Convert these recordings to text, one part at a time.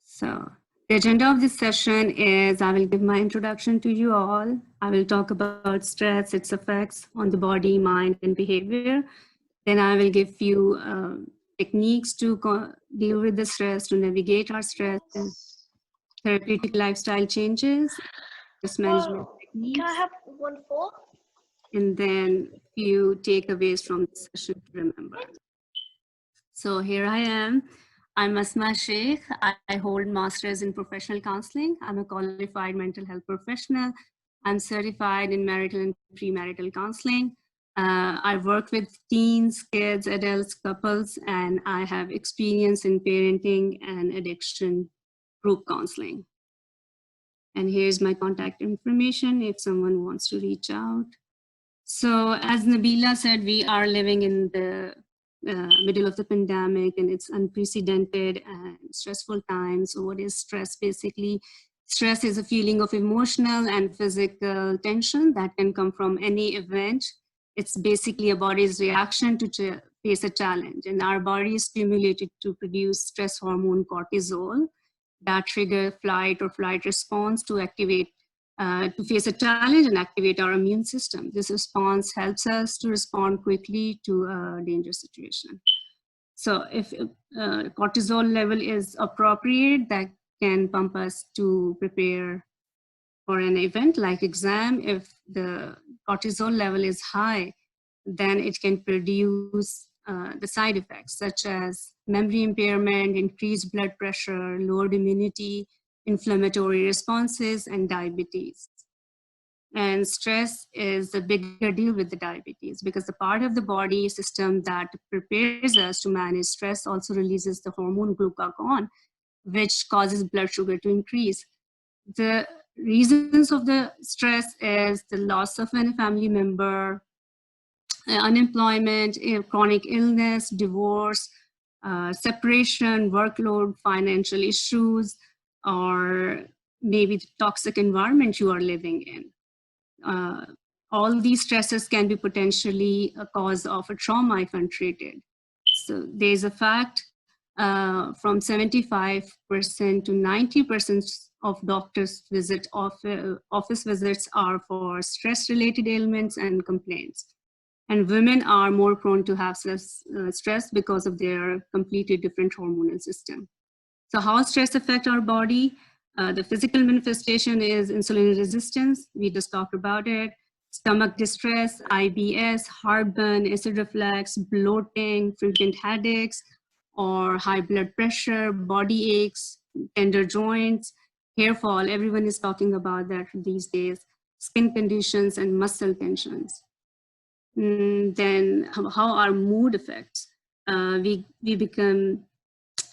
So the agenda of this session is I will give my introduction to you all. I will talk about stress, its effects on the body, mind, and behavior. Then I will give you techniques to deal with the stress, to navigate our stress, and therapeutic lifestyle changes, stress management Whoa, can I techniques, have 1-4? and then few takeaways from the session to remember. So here I am. I'm Asma Sheikh. I hold master's in professional counseling. I'm a qualified mental health professional. I'm certified in marital and premarital counseling. I work with teens, kids, adults, couples, and I have experience in parenting and addiction group counseling. And here's my contact information if someone wants to reach out. So as Nabila said, we are living in the middle of the pandemic and it's unprecedented and stressful times. So what is stress? Basically, stress is a feeling of emotional and physical tension that can come from any event. It's basically a body's reaction to face a challenge, and our body is stimulated to produce stress hormone cortisol that trigger flight response to activate to face a challenge and activate our immune system. This response helps us to respond quickly to a dangerous situation. So if cortisol level is appropriate, that can pump us to prepare for an event like exam. If the cortisol level is high, then it can produce the side effects such as memory impairment, increased blood pressure, lowered immunity, inflammatory responses, and diabetes. And stress is a bigger deal with the diabetes because the part of the body system that prepares us to manage stress also releases the hormone glucagon, which causes blood sugar to increase. The reasons of the stress is the loss of a family member, unemployment, chronic illness, divorce, separation, workload, financial issues, or maybe the toxic environment you are living in. All these stresses can be potentially a cause of a trauma if untreated. So there's a fact from 75% to 90% of doctors' office visits are for stress-related ailments and complaints. And women are more prone to have stress because of their completely different hormonal system. So how stress affects our body? The physical manifestation is insulin resistance. We just talked about it. Stomach distress, IBS, heartburn, acid reflux, bloating, frequent headaches, or high blood pressure, body aches, tender joints, hair fall. Everyone is talking about that these days. Skin conditions and muscle tensions. Then how our mood affects. We become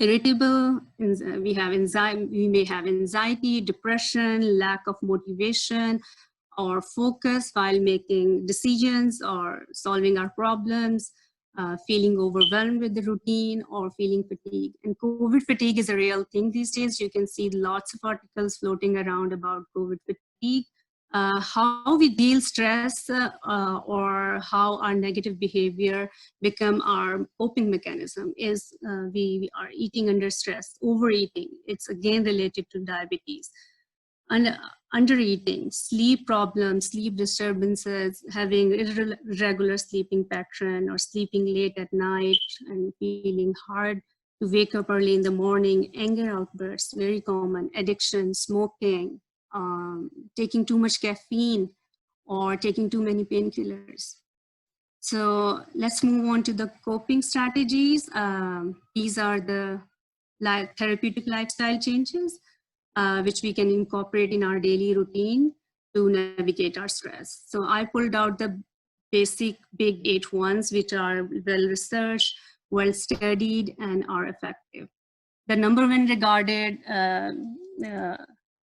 irritable, we may have anxiety, depression, lack of motivation or focus while making decisions or solving our problems, feeling overwhelmed with the routine or feeling fatigue. And COVID fatigue is a real thing these days. You can see lots of articles floating around about COVID fatigue. How we deal stress or how our negative behavior become our coping mechanism is we are eating under stress, overeating. It's again related to diabetes. And undereating, sleep problems, sleep disturbances, having irregular sleeping pattern or sleeping late at night and feeling hard to wake up early in the morning, anger outbursts, very common, addiction, smoking, taking too much caffeine or taking too many painkillers. So let's move on to the coping strategies. These are the therapeutic lifestyle changes which we can incorporate in our daily routine to navigate our stress. So I pulled out the basic big 8 ones, which are well researched, well studied, and are effective. The number one regarded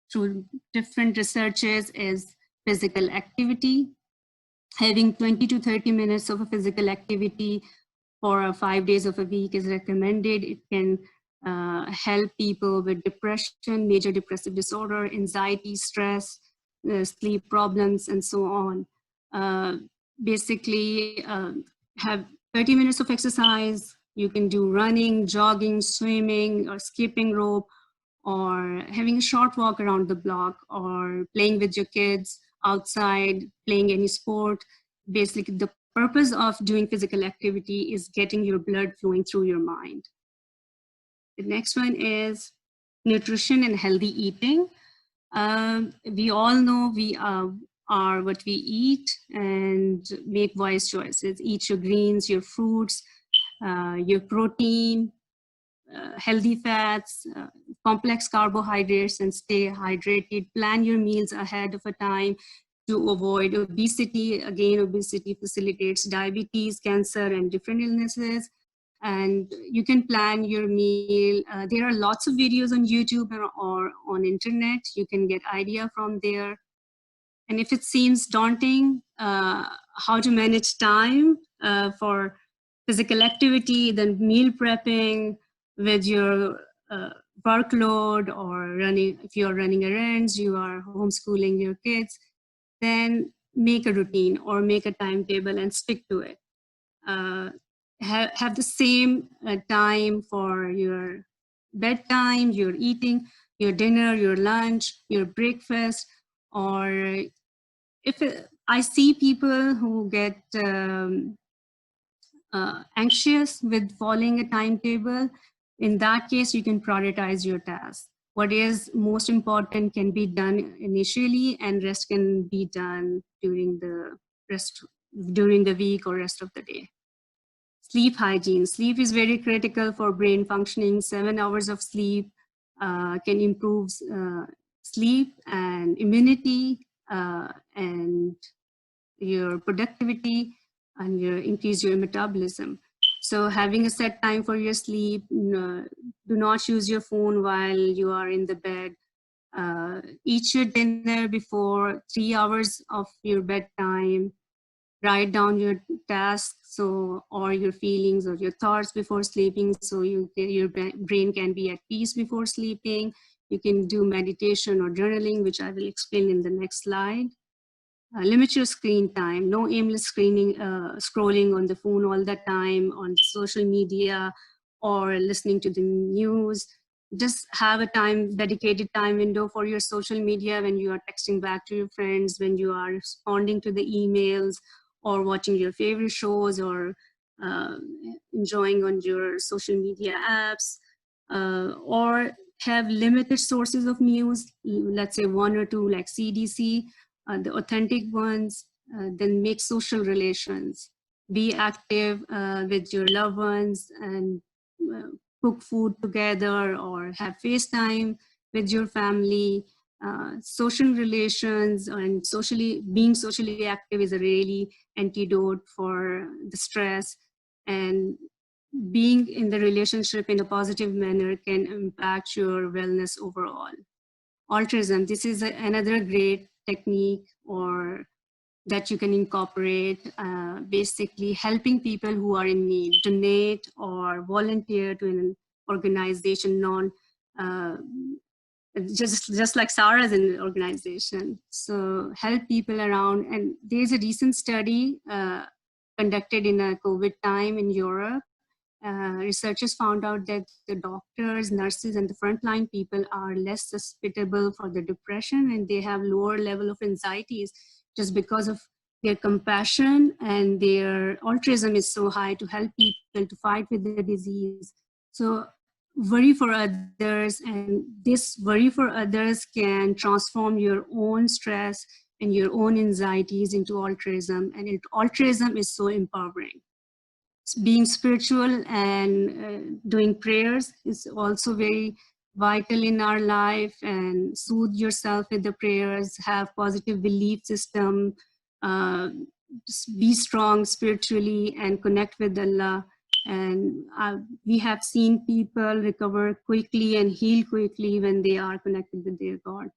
through different researches is physical activity. Having 20 to 30 minutes of a physical activity for 5 days of a week is recommended. It can help people with depression, major depressive disorder, anxiety, stress, sleep problems, and so on. Basically, have 30 minutes of exercise. You can do running, jogging, swimming, or skipping rope, or having a short walk around the block, or playing with your kids outside, playing any sport. Basically, the purpose of doing physical activity is getting your blood flowing through your mind. The next one is nutrition and healthy eating. We all know we are what we eat, and make wise choices. Eat your greens, your fruits, your protein, healthy fats, complex carbohydrates, and stay hydrated. Plan your meals ahead of a time to avoid obesity. Again, obesity facilitates diabetes, cancer, and different illnesses. And you can plan your meal. There are lots of videos on YouTube or on internet. You can get idea from there. And if it seems daunting, how to manage time for physical activity, then meal prepping with your workload, or running, if you're running errands, you are homeschooling your kids, then make a routine or make a timetable and stick to it. Have the same time for your bedtime, your eating, your dinner, your lunch, your breakfast. Or if I see people who get anxious with following a timetable, in that case, you can prioritize your tasks. What is most important can be done initially, and rest can be done during the week or rest of the day. Sleep hygiene. Sleep is very critical for brain functioning. 7 hours of sleep can improve sleep and immunity, and your productivity, and increase your metabolism. So having a set time for your sleep. Do not use your phone while you are in the bed. Eat your dinner before 3 hours of your bedtime. Write down your tasks, or your feelings or your thoughts before sleeping, so your brain can be at peace before sleeping. You can do meditation or journaling, which I will explain in the next slide. Limit your screen time. No aimless scrolling on the phone all the time, on the social media, or listening to the news. Just have a dedicated time window for your social media, when you are texting back to your friends, when you are responding to the emails, or watching your favorite shows, or uh, enjoying on your social media apps, or have limited sources of news, let's say 1 or 2, like CDC, the authentic ones. Then make social relations. Be active with your loved ones, and uh, cook food together, or have FaceTime with your family. Social relations and being socially active is a really antidote for the stress. And being in the relationship in a positive manner can impact your wellness overall. Altruism, this is another great technique or that you can incorporate, basically helping people who are in need. Donate or volunteer to an organization, uh, just like Sarah's in the organization. So help people around. And there's a recent study conducted in a COVID time in Europe. Researchers found out that the doctors, nurses, and the frontline people are less susceptible for the depression, and they have lower level of anxieties just because of their compassion, and their altruism is so high to help people to fight with the disease. So worry for others, and this worry for others can transform your own stress and your own anxieties into altruism, and altruism is so empowering. Being spiritual and doing prayers is also very vital in our life, and soothe yourself with the prayers. Have positive belief system, uh, just be strong spiritually and connect with Allah. And we have seen people recover quickly and heal quickly when they are connected with their God.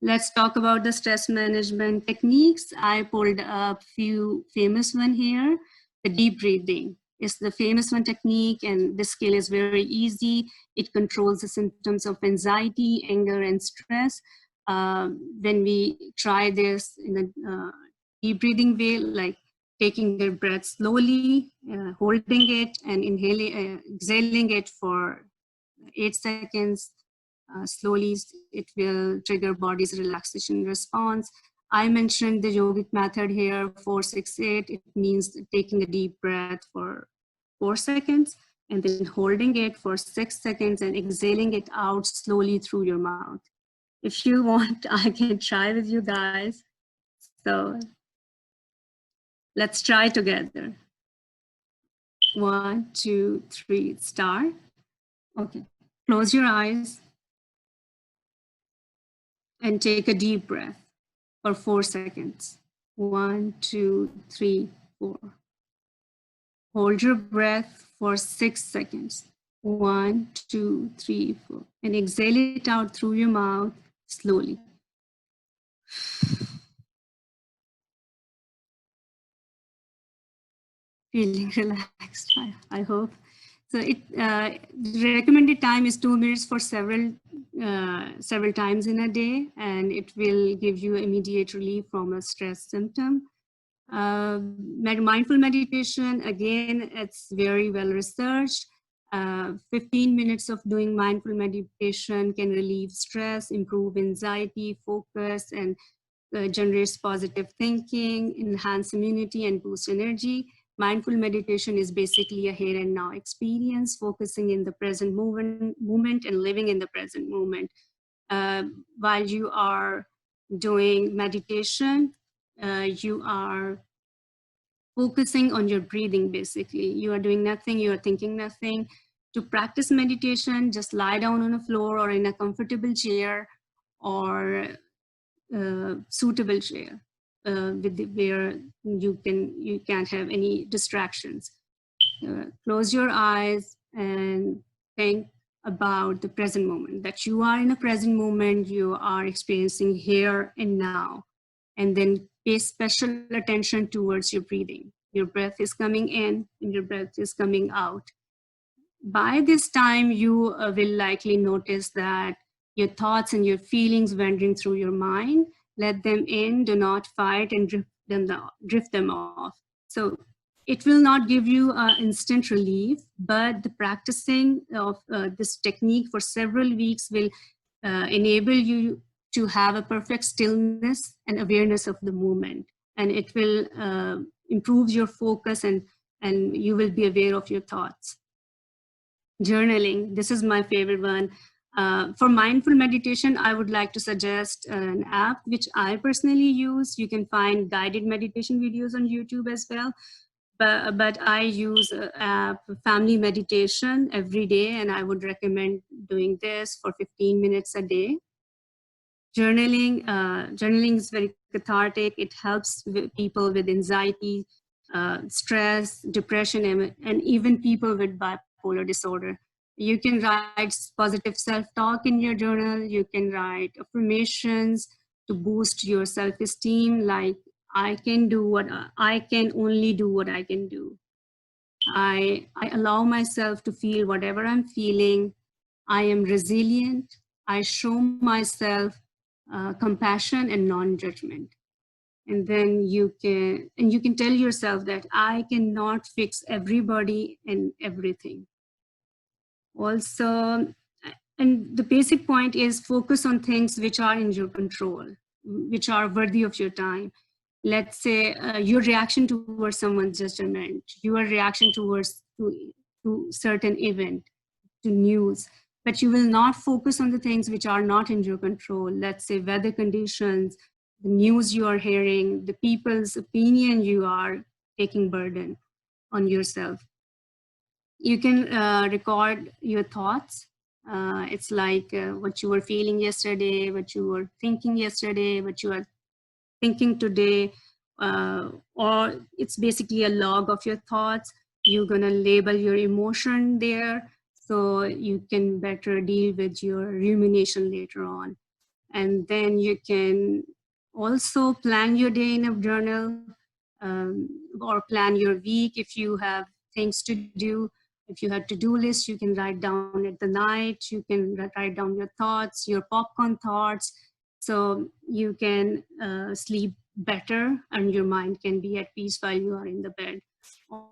Let's talk about the stress management techniques. I pulled up few famous one here. The deep breathing is the famous one technique, and this skill is very easy. It controls the symptoms of anxiety, anger, and stress. When we try this in a deep breathing way, like taking their breath slowly, holding it, and exhaling it for 8 seconds, Slowly, it will trigger body's relaxation response. I mentioned the yogic method here, 468. It means taking a deep breath for 4 seconds and then holding it for 6 seconds and exhaling it out slowly through your mouth. If you want, I can try with you guys. So let's try together. 1, 2, 3, start. Okay, close your eyes and take a deep breath for 4 seconds. 1, 2, 3, 4. Hold your breath for 6 seconds. 1, 2, 3, 4. And exhale it out through your mouth slowly. Feeling relaxed, I hope. So the recommended time is 2 minutes for several times in a day, and it will give you immediate relief from a stress symptom. Mindful meditation, again, it's very well researched. 15 minutes of doing mindful meditation can relieve stress, improve anxiety, focus, and generates positive thinking, enhance immunity, and boost energy. Mindful meditation is basically a here and now experience, focusing in the present moment and living in the present moment. While you are doing meditation, you are focusing on your breathing, basically. You are doing nothing, you are thinking nothing. To practice meditation, just lie down on a floor or in a comfortable chair or suitable chair where you can't have any distractions. Close your eyes and think about the present moment, that you are in a present moment, you are experiencing here and now. And then pay special attention towards your breathing. Your breath is coming in and your breath is coming out. By this time, you will likely notice that your thoughts and your feelings wandering through your mind, let them in, do not fight and drift them off. So it will not give you instant relief, but the practicing of this technique for several weeks will enable you to have a perfect stillness and awareness of the moment. And it will improve your focus and you will be aware of your thoughts. Journaling, this is my favorite one. For mindful meditation, I would like to suggest an app which I personally use. You can find guided meditation videos on YouTube as well. But I use app Family Meditation every day, and I would recommend doing this for 15 minutes a day. Journaling is very cathartic. It helps people with anxiety, stress, depression, and even people with bipolar disorder. You can write positive self-talk in your journal. You can write affirmations to boost your self-esteem, like I can only do what I can do. I allow myself to feel whatever I'm feeling. I am resilient. I show myself compassion and non-judgment. And then you can tell yourself that I cannot fix everybody and everything. Also, and the basic point is focus on things which are in your control, which are worthy of your time. Let's say your reaction towards someone's judgment, your reaction towards to certain event, to news, but you will not focus on the things which are not in your control. Let's say weather conditions, the news you are hearing, the people's opinion you are taking burden on yourself. You can record your thoughts. It's like what you were feeling yesterday, what you were thinking yesterday, what you are thinking today, or it's basically a log of your thoughts. You're gonna label your emotion there so you can better deal with your rumination later on. And then you can also plan your day in a journal, or plan your week if you have things to do. If you have to-do list, you can write down at the night. You can write down your thoughts, your popcorn thoughts, so you can sleep better and your mind can be at peace while you are in the bed.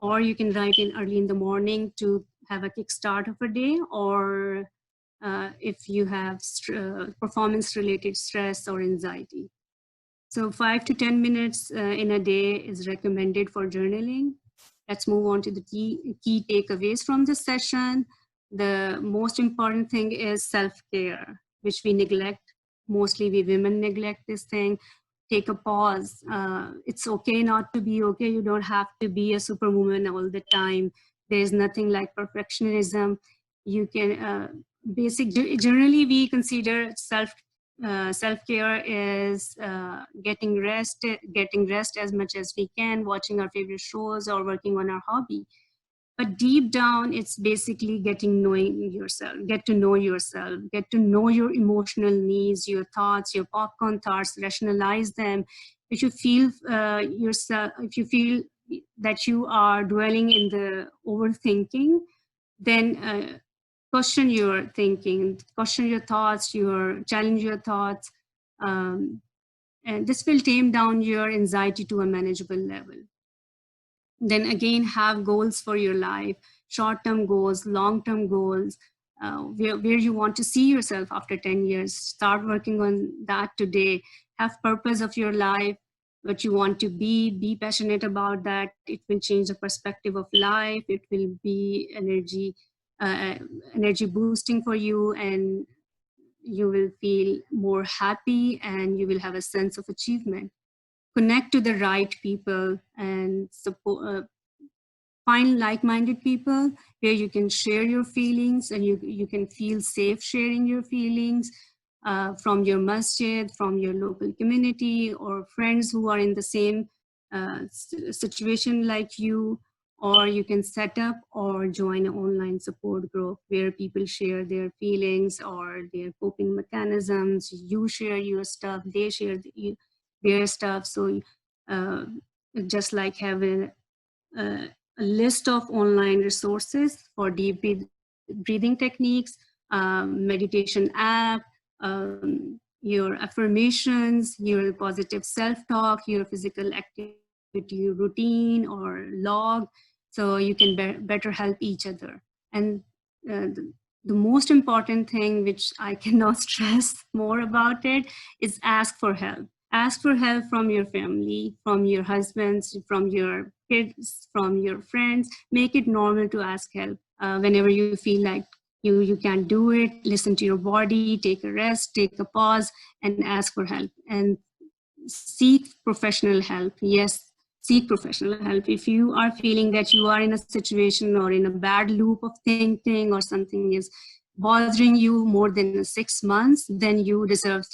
Or you can write in early in the morning to have a kickstart of a day, or if you have performance-related stress or anxiety. So 5 to 10 minutes in a day is recommended for journaling. Let's move on to the key takeaways from this session. The most important thing is self-care, which we neglect. Mostly we women neglect this thing. Take a pause. It's okay not to be okay. You don't have to be a superwoman all the time. There's nothing like perfectionism. You can, generally we consider self-care is getting rest as much as we can, watching our favorite shows or working on our hobby. But deep down, it's basically get to know yourself, get to know your emotional needs, your thoughts, your popcorn thoughts, rationalize them. If you feel if you feel that you are dwelling in the overthinking, then question your thinking, question your thoughts, challenge your thoughts. And this will tame down your anxiety to a manageable level. Then again, have goals for your life, short-term goals, long-term goals, where you want to see yourself after 10 years. Start working on that today. Have purpose of your life, what you want to be passionate about that. It will change the perspective of life. It will be energy boosting for you, and you will feel more happy and you will have a sense of achievement. Connect to the right people and support, find like-minded people where you can share your feelings and you can feel safe sharing your feelings, from your masjid, from your local community, or friends who are in the same situation like you. Or you can set up or join an online support group where people share their feelings or their coping mechanisms. You share your stuff, they share their stuff. So just like having a list of online resources for deep breathing techniques, meditation app, your affirmations, your positive self-talk, your physical activity routine or log, so you can better help each other. And the most important thing, which I cannot stress more about it, is ask for help. Ask for help from your family, from your husbands, from your kids, from your friends. Make it normal to ask help. Whenever you feel like you can't do it, listen to your body, take a rest, take a pause, and ask for help. And seek professional help. Yes, seek professional help. If you are feeling that you are in a situation or in a bad loop of thinking, or something is bothering you more than 6 months, then you deserve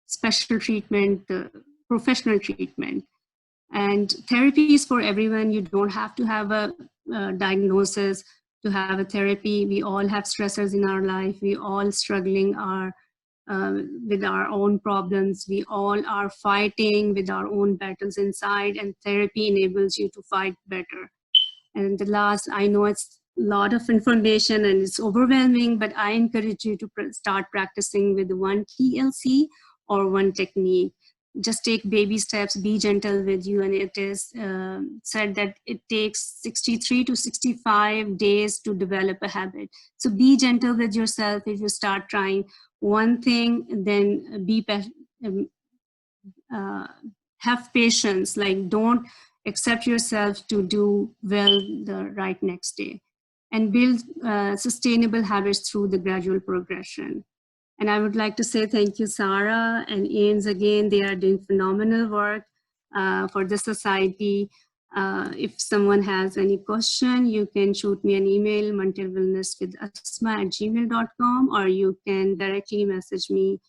special treatment, professional treatment. And therapy is for everyone. You don't have to have a diagnosis to have a therapy. We all have stressors in our life. We all struggling with our own problems. We all are fighting with our own battles inside, and therapy enables you to fight better. And the last, I know it's a lot of information and it's overwhelming, but I encourage you to start practicing with one TLC or one technique. Just take baby steps, be gentle with you. And it is said that it takes 63 to 65 days to develop a habit. So be gentle with yourself. If you start trying one thing, then have patience. Like, don't accept yourself to do well the right next day, and build sustainable habits through the gradual progression. And I would like to say thank you, Sarah and Ains again. They are doing phenomenal work for the society. If someone has any question, you can shoot me an email, mentalwellnesswithasma@gmail.com, or you can directly message me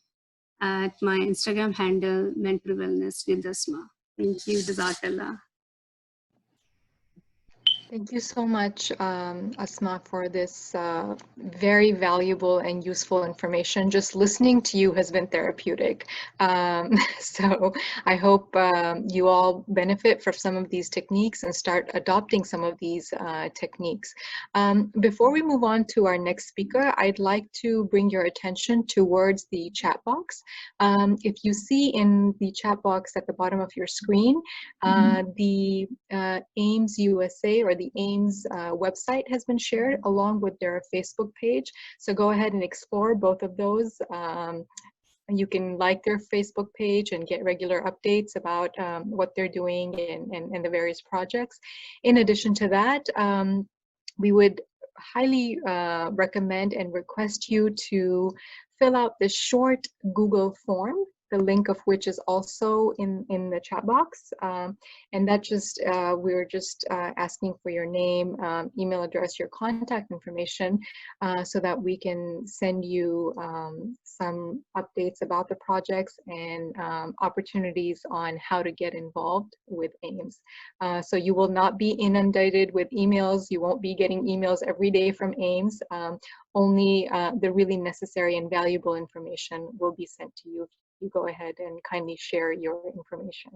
at my Instagram handle, Mental Wellness with Asma. Thank you, Jazakallah. Thank you so much, Asma, for this very valuable and useful information. Just listening to you has been therapeutic. So I hope you all benefit from some of these techniques and start adopting some of these techniques. Before we move on to our next speaker, I'd like to bring your attention towards the chat box. If you see in the chat box at the bottom of your screen, the AIMS USA, or the the AIMS website has been shared along with their Facebook page. So go ahead and explore both of those. You can like their Facebook page and get regular updates about what they're doing and the various projects. In addition to that, we would highly recommend and request you to fill out this short Google form, the link of which is also in the chat box. And that just, we're just asking for your name, email address, your contact information, so that we can send you some updates about the projects and opportunities on how to get involved with AIMS. So you will not be inundated with emails. You won't be getting emails every day from AIMS. Only the really necessary and valuable information will be sent to you if you go ahead and kindly share your information.